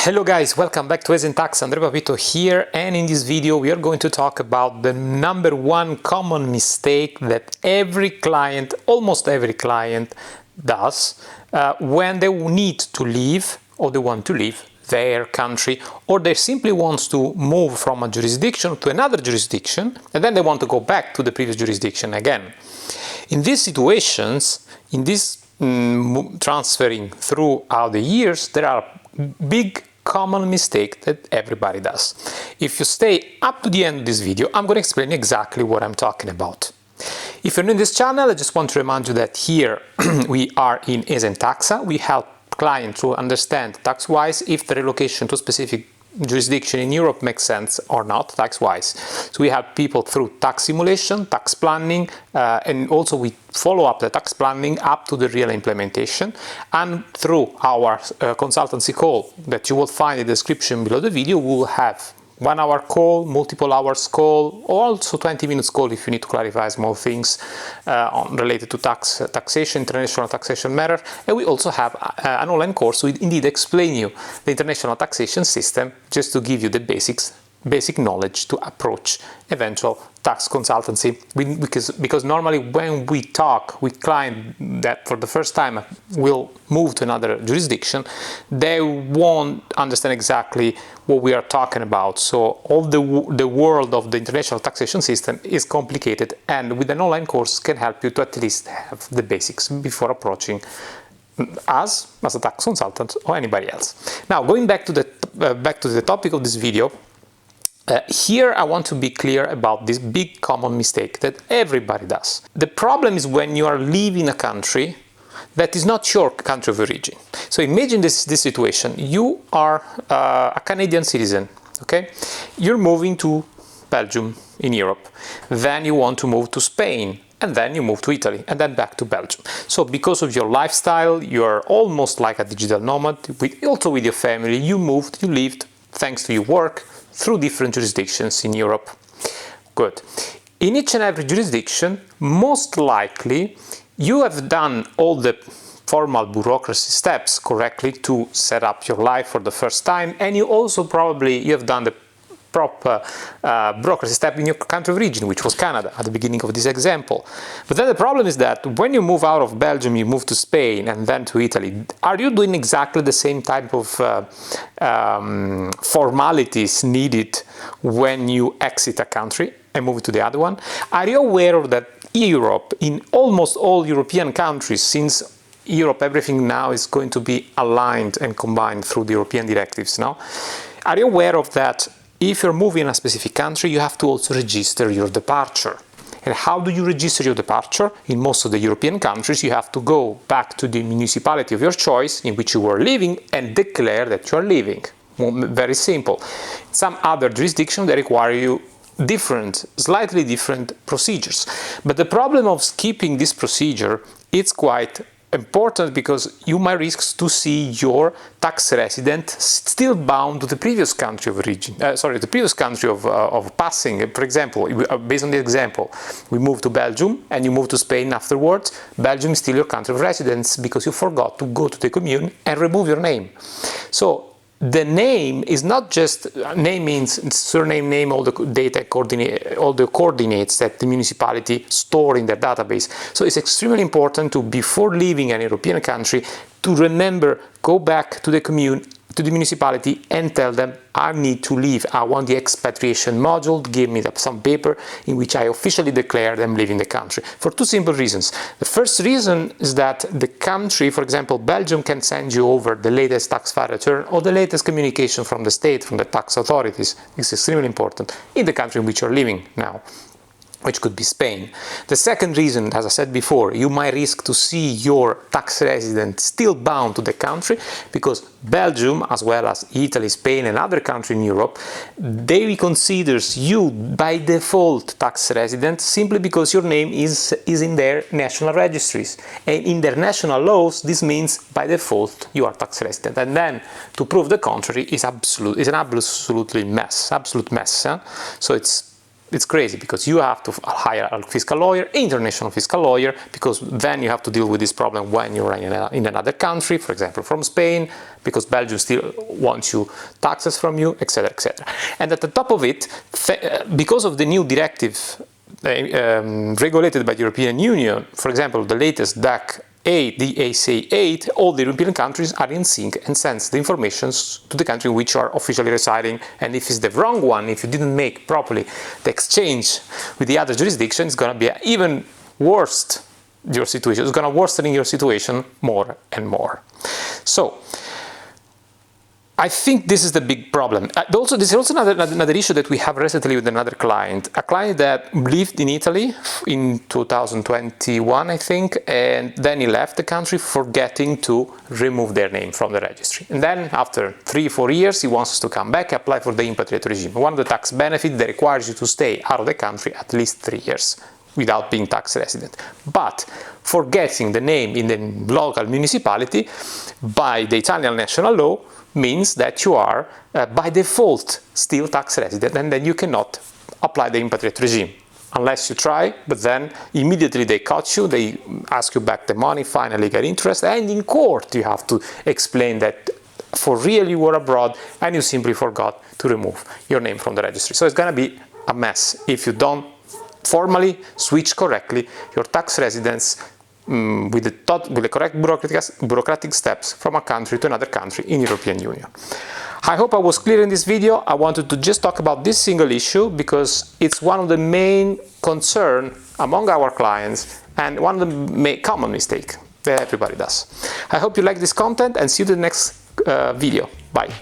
Hello guys, welcome back to ESENtaxa. Andrea Papito here, and in this video we are going to talk about the number one common mistake that every client, almost every client does when they need to leave or they want to leave their country, or they simply want to move from a jurisdiction to another jurisdiction and then they want to go back to the previous jurisdiction again. In these situations, in this transferring throughout the years, there are big common mistake that everybody does. If you stay up to the end of this video, I'm going to explain exactly what I'm talking about. If you're new in this channel, I just want to remind you that here we are in ESENtaxa. We help clients to understand tax-wise if the relocation to a specific jurisdiction in Europe makes sense or not tax-wise. So we help people through tax simulation, tax planning, and also we follow up the tax planning up to the real implementation, and through our consultancy call that you will find in the description below the video. We will have 1 hour call, multiple hours call, also 20 minutes call if you need to clarify small things related to taxation, international taxation matter. And we also have an online course we indeed explain you the international taxation system, just to give you the basic knowledge to approach eventual tax consultancy. Because normally when we talk with clients that for the first time will move to another jurisdiction, they won't understand exactly what we are talking about. So all the world of the international taxation system is complicated, and with an online course can help you to at least have the basics before approaching us as a tax consultant or anybody else. Now, going back to the topic of this video, here I want to be clear about this big common mistake that everybody does. The problem is when you are leaving a country that is not your country of origin. So imagine this situation. You are a Canadian citizen, okay? You're moving to Belgium in Europe. Then you want to move to Spain, and then you move to Italy, and then back to Belgium. So because of your lifestyle, you're almost like a digital nomad. Also with your family, you lived, thanks to your work, through different jurisdictions in Europe. Good. In each and every jurisdiction, most likely, you have done all the formal bureaucracy steps correctly to set up your life for the first time, and you have done the proper bureaucracy step in your country of origin, which was Canada at the beginning of this example. But then the problem is that when you move out of Belgium, you move to Spain and then to Italy. Are you doing exactly the same type of formalities needed when you exit a country and move to the other one? Are you aware of that Europe, in almost all European countries, since Europe, everything now is going to be aligned and combined through the European directives now? Are you aware of that? If you're moving in a specific country, you have to also register your departure. And how do you register your departure? In most of the European countries, you have to go back to the municipality of your choice in which you were living and declare that you are leaving. Very simple. Some other jurisdictions, they require you slightly different procedures. But the problem of skipping this procedure, it's quite important, because you might risk to see your tax resident still bound to the previous country of origin, the previous country of passing. For example, based on the example, we move to Belgium and you move to Spain afterwards. Belgium is still your country of residence because you forgot to go to the commune and remove your name. So the name is not just, name means surname, name, all the data all the coordinates that the municipality store in their database. So it's extremely important to, before leaving an European country, to remember, go back to the commune, to the municipality, and tell them, I need to leave. I want the expatriation module to give me some paper in which I officially declare them leaving the country. For two simple reasons. The first reason is that the country, for example, Belgium, can send you over the latest tax file return or the latest communication from the state, from the tax authorities. It's extremely important in the country in which you're living now, which could be Spain. The second reason, as I said before, you might risk to see your tax resident still bound to the country, because Belgium, as well as Italy, Spain, and other countries in Europe, they consider you by default tax resident simply because your name is in their national registries. And in their national laws, this means by default you are tax resident. And then to prove the contrary is an absolute mess. Huh? So it's it's crazy because you have to hire a fiscal lawyer, international fiscal lawyer, because then you have to deal with this problem when you're in another country, for example, from Spain, because Belgium still wants you taxes from you, etc., etc. And at the top of it, because of the new directive regulated by the European Union, for example, the latest DAC 8, the ASA 8, all the European countries are in sync and sends the information to the country in which you are officially residing. And if it's the wrong one, if you didn't make properly the exchange with the other jurisdiction, it's going to be even worse your situation. It's going to worsen your situation more and more. So I think this is the big problem. This is also another issue that we have recently with another client. A client that lived in Italy in 2021, I think, and then he left the country forgetting to remove their name from the registry. And then after 3-4 years, he wants to come back, apply for the impatriate regime. One of the tax benefits that requires you to stay out of the country at least 3 years without being tax resident. But forgetting the name in the local municipality by the Italian national law means that you are by default still tax resident, and then you cannot apply the impatriate regime unless you try, but then immediately they cut you, they ask you back the money, fine and legal interest, and in court you have to explain that for real you were abroad and you simply forgot to remove your name from the registry. So it's gonna be a mess if you don't formally switch correctly your tax residence with the correct bureaucratic steps from a country to another country in European Union. I hope I was clear in this video. I wanted to just talk about this single issue because it's one of the main concerns among our clients and one of the common mistakes that everybody does. I hope you like this content and see you in the next video. Bye.